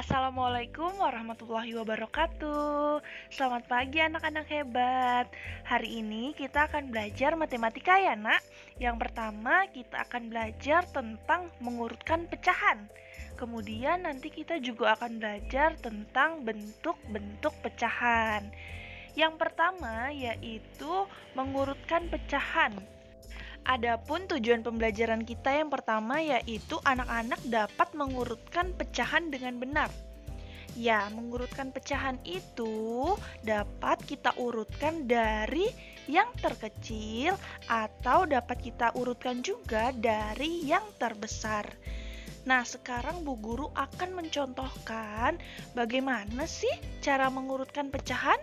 Assalamualaikum warahmatullahi wabarakatuh. Selamat pagi anak-anak hebat. Hari ini kita akan belajar matematika ya nak. Yang pertama kita akan belajar tentang mengurutkan pecahan. Kemudian nanti kita juga akan belajar tentang bentuk-bentuk pecahan. Yang pertama yaitu mengurutkan pecahan. Adapun tujuan pembelajaran kita yang pertama yaitu anak-anak dapat mengurutkan pecahan dengan benar. Ya, mengurutkan pecahan itu dapat kita urutkan dari yang terkecil atau dapat kita urutkan juga dari yang terbesar. Nah, sekarang Bu Guru akan mencontohkan bagaimana sih cara mengurutkan pecahan.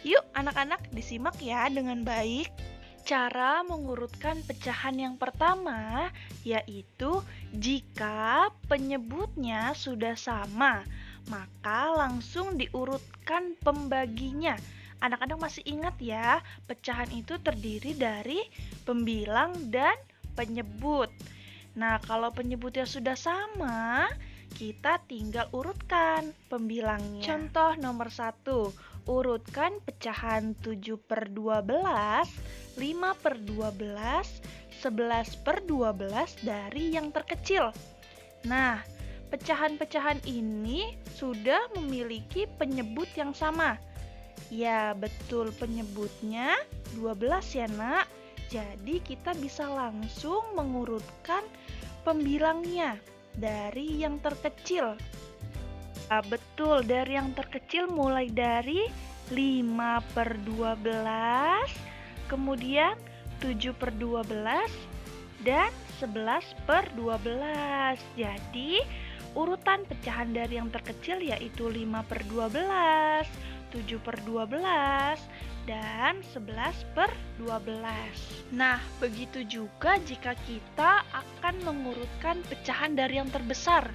Yuk, anak-anak disimak ya dengan baik. Cara mengurutkan pecahan yang pertama yaitu jika penyebutnya sudah sama, maka langsung diurutkan pembaginya. Anak-anak masih ingat ya, pecahan itu terdiri dari pembilang dan penyebut. Nah, kalau penyebutnya sudah sama, kita tinggal urutkan pembilangnya. Contoh nomor 1, urutkan pecahan 7/12, 5/12, 11/12 dari yang terkecil. Nah, pecahan-pecahan ini sudah memiliki penyebut yang sama. Ya, betul, penyebutnya 12 ya nak. Jadi kita bisa langsung mengurutkan pembilangnya dari yang terkecil. Betul, dari yang terkecil mulai dari 5/12, kemudian 7/12, dan 11/12. Jadi, urutan pecahan dari yang terkecil yaitu 5/12, 7/12, dan 11/12. Nah, begitu juga jika kita akan mengurutkan pecahan dari yang terbesar.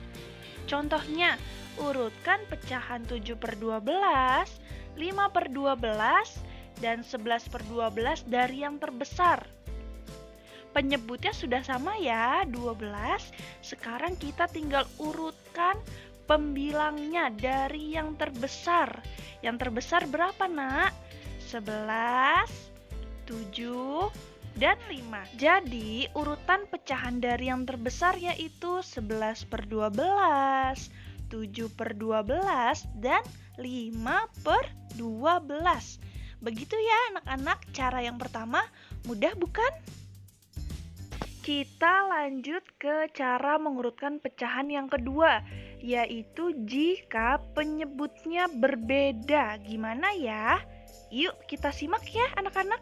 Contohnya, urutkan pecahan 7/12, 5/12, dan 11/12 dari yang terbesar. Penyebutnya sudah sama ya, 12. Sekarang kita tinggal urutkan pembilangnya dari yang terbesar. Yang terbesar berapa nak? 11, 7, dan 5. Jadi urutan pecahan dari yang terbesar yaitu 11/12, 7/12, dan 5/12. Begitu ya anak-anak, cara yang pertama. Mudah bukan? Kita lanjut ke cara mengurutkan pecahan yang kedua, yaitu jika penyebutnya berbeda. Gimana ya? Yuk kita simak ya anak-anak.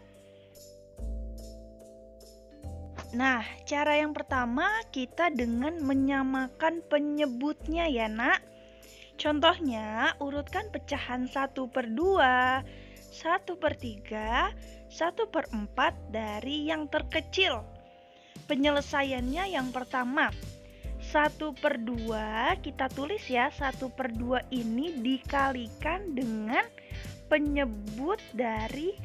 Nah, cara yang pertama kita dengan menyamakan penyebutnya ya nak. Contohnya, urutkan pecahan 1/2, 1/3, 1/4 dari yang terkecil. Penyelesaiannya yang pertama, 1/2 kita tulis ya, 1/2 ini dikalikan dengan penyebut dari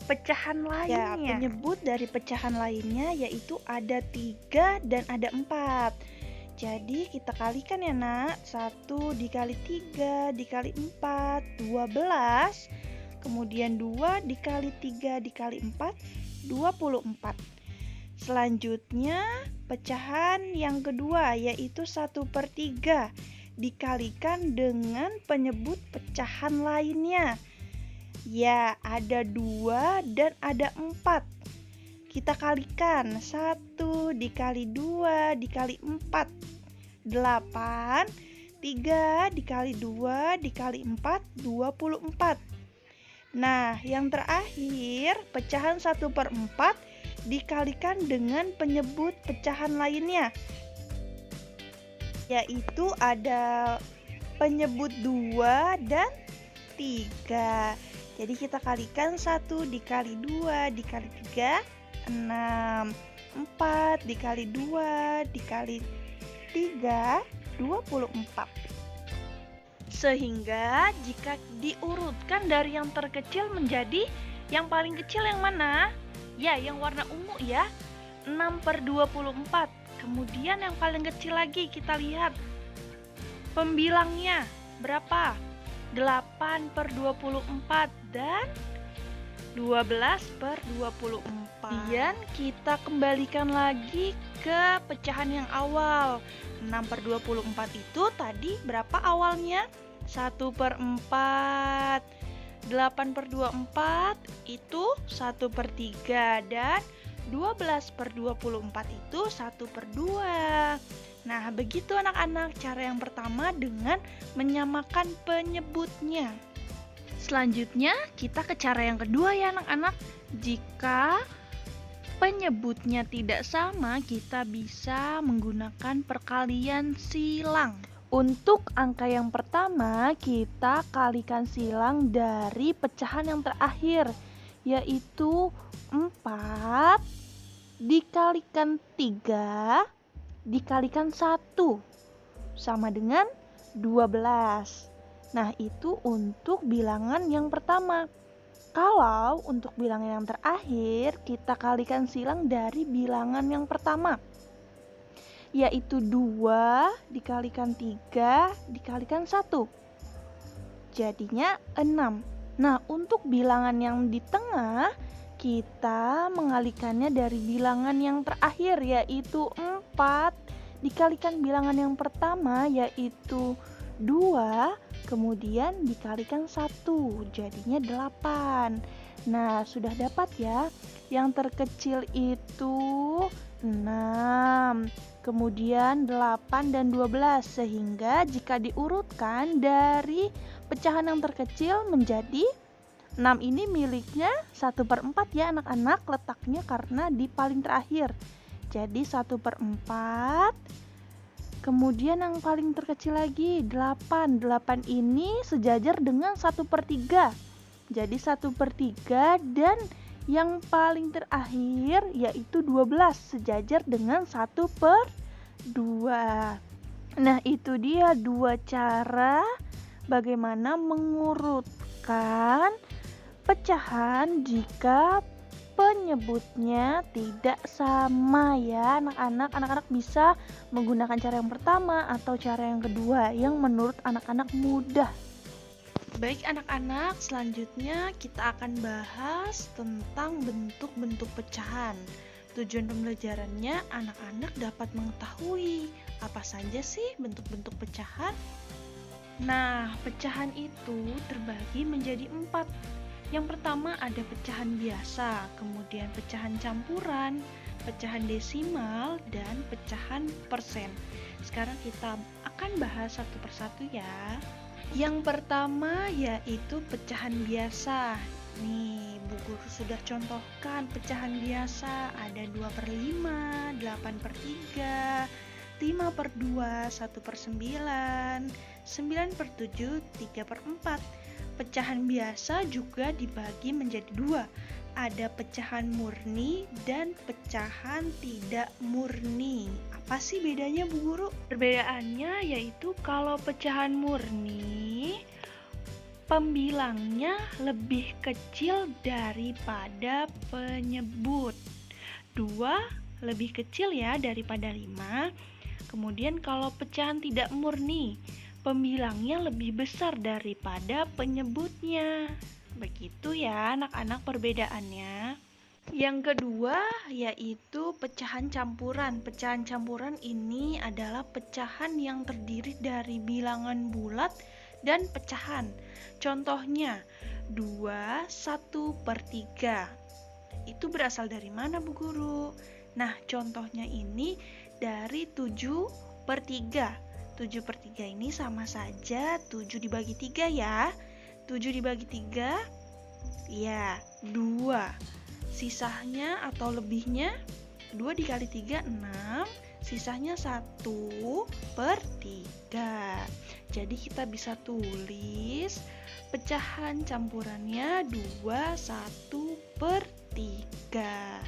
pecahan lainnya. Ya, penyebut dari pecahan lainnya yaitu ada 3 dan ada 4. Jadi kita kalikan ya nak, 1 dikali 3 dikali 4, 12. Kemudian 2 dikali 3 dikali 4, 24. Selanjutnya pecahan yang kedua yaitu 1/3 dikalikan dengan penyebut pecahan lainnya. Ya, ada 2 dan ada 4. Kita kalikan, 1 dikali 2 dikali 4, 8, 3 dikali 2 dikali 4, 24. Nah, yang terakhir, pecahan 1/4 dikalikan dengan penyebut pecahan lainnya, yaitu ada penyebut 2 dan 3. Jadi kita kalikan, 1 dikali 2 dikali 3, 6, 4 dikali 2 dikali 3, 24. Sehingga jika diurutkan dari yang terkecil menjadi yang paling kecil yang mana? Ya, yang warna ungu ya, 6/24. Kemudian yang paling kecil lagi kita lihat Pembilangnya berapa? 8/24 dan 12/24. Kemudian kita kembalikan lagi ke pecahan yang awal. 6/24 itu tadi berapa awalnya? 1/4. 8/24 itu 1/3 dan 12/24 itu 1/2. Nah, begitu anak-anak cara yang pertama dengan menyamakan penyebutnya. Selanjutnya kita ke cara yang kedua ya anak-anak. Jika penyebutnya tidak sama, kita bisa menggunakan perkalian silang. Untuk angka yang pertama, kita kalikan silang dari pecahan yang terakhir, yaitu 4 dikalikan 3 dikalikan 1 sama dengan 12. Nah, itu untuk bilangan yang pertama. Kalau untuk bilangan yang terakhir, kita kalikan silang dari bilangan yang pertama, yaitu 2 dikalikan 3 dikalikan 1. Jadinya 6. Nah, untuk bilangan yang di tengah, kita mengalikannya dari bilangan yang terakhir, yaitu 4 dikalikan bilangan yang pertama, yaitu 2, kemudian dikalikan 1, jadinya 8. Nah, sudah dapat ya. Yang terkecil itu 6, kemudian 8 dan 12. Sehingga jika diurutkan dari pecahan yang terkecil menjadi 6 ini miliknya 1/4 ya anak-anak, letaknya karena di paling terakhir. Jadi 1/4. Kemudian yang paling terkecil lagi 8. 8 ini sejajar dengan 1/3. Jadi 1/3 dan yang paling terakhir yaitu 12 sejajar dengan 1/2. Nah, itu dia dua cara bagaimana mengurutkan pecahan jika penyebutnya tidak sama ya anak-anak. Anak-anak bisa menggunakan cara yang pertama atau cara yang kedua yang menurut anak-anak mudah. Baik anak-anak, selanjutnya kita akan bahas tentang bentuk-bentuk pecahan. Tujuan pembelajarannya anak-anak dapat mengetahui apa saja sih bentuk-bentuk pecahan. Nah, pecahan itu terbagi menjadi 4. Yang pertama ada pecahan biasa, kemudian pecahan campuran, pecahan desimal, dan pecahan persen. Sekarang kita akan bahas satu persatu ya. Yang pertama yaitu pecahan biasa. Nih, Bu Guru sudah contohkan pecahan biasa. Ada 2/5, 8/3, 5/2, 1/9, 9/7, 3/4. Pecahan biasa juga dibagi menjadi 2. Ada pecahan murni dan pecahan tidak murni. Apa sih bedanya Bu Guru? Perbedaannya yaitu kalau pecahan murni, pembilangnya lebih kecil daripada penyebut. 2 lebih kecil ya daripada 5. Kemudian kalau pecahan tidak murni, pembilangnya lebih besar daripada penyebutnya. Begitu ya anak-anak perbedaannya. Yang kedua yaitu pecahan campuran. Pecahan campuran ini adalah pecahan yang terdiri dari bilangan bulat dan pecahan. Contohnya 2, 1/3. Itu berasal dari mana Bu Guru? Nah, contohnya ini dari 7/3. 7/3 ini sama saja 7 dibagi 3 ya. 7 dibagi 3 ya 2. Sisanya atau lebihnya 2 dikali 3 6. Sisanya 1/3. Jadi kita bisa tulis pecahan campurannya 2, 1/3.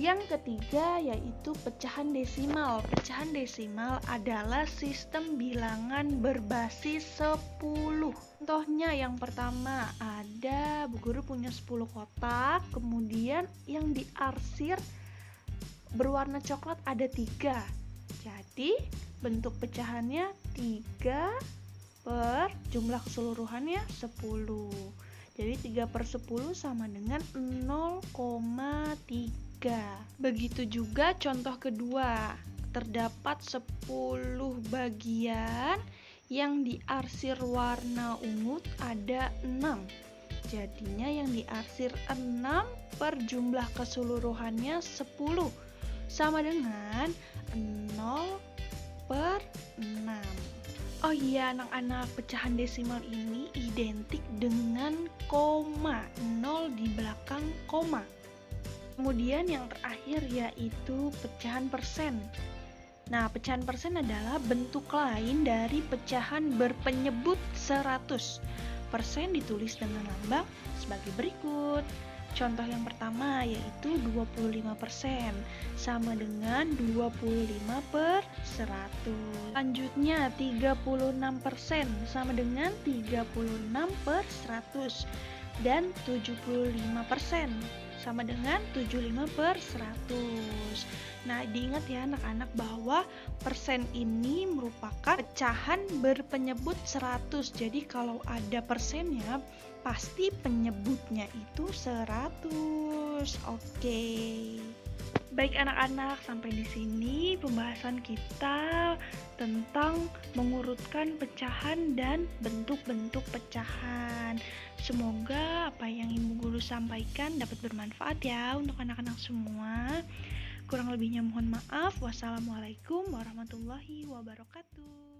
Yang ketiga yaitu pecahan desimal. Pecahan desimal adalah sistem bilangan berbasis 10. Contohnya yang pertama ada Bu Guru punya 10 kotak, kemudian yang diarsir berwarna coklat ada 3. Berarti bentuk pecahannya 3 per jumlah keseluruhannya 10. Jadi 3 per 10 sama dengan 0,3. Begitu juga contoh kedua. Terdapat 10 bagian yang diarsir warna ungu ada 6. Jadinya yang diarsir 6 per jumlah keseluruhannya 10 sama dengan 0 per 6. Oh iya anak-anak, pecahan desimal ini identik dengan koma, 0 di belakang koma. Kemudian yang terakhir yaitu pecahan persen. Nah, pecahan persen adalah bentuk lain dari pecahan berpenyebut 100. Persen ditulis dengan lambang sebagai berikut. Contoh yang pertama yaitu 25% sama dengan 25 per 100. Selanjutnya 36% sama dengan 36 per 100. Dan 75% sama dengan 75 per 100. Nah, diingat ya anak-anak bahwa persen ini merupakan pecahan berpenyebut 100. Jadi kalau ada persennya, pasti penyebutnya itu 100. Oke. Baik anak-anak, sampai di sini pembahasan kita tentang mengurutkan pecahan dan bentuk-bentuk pecahan. Semoga apa yang Ibu Guru sampaikan dapat bermanfaat ya untuk anak-anak semua. Kurang lebihnya mohon maaf. Wassalamualaikum warahmatullahi wabarakatuh.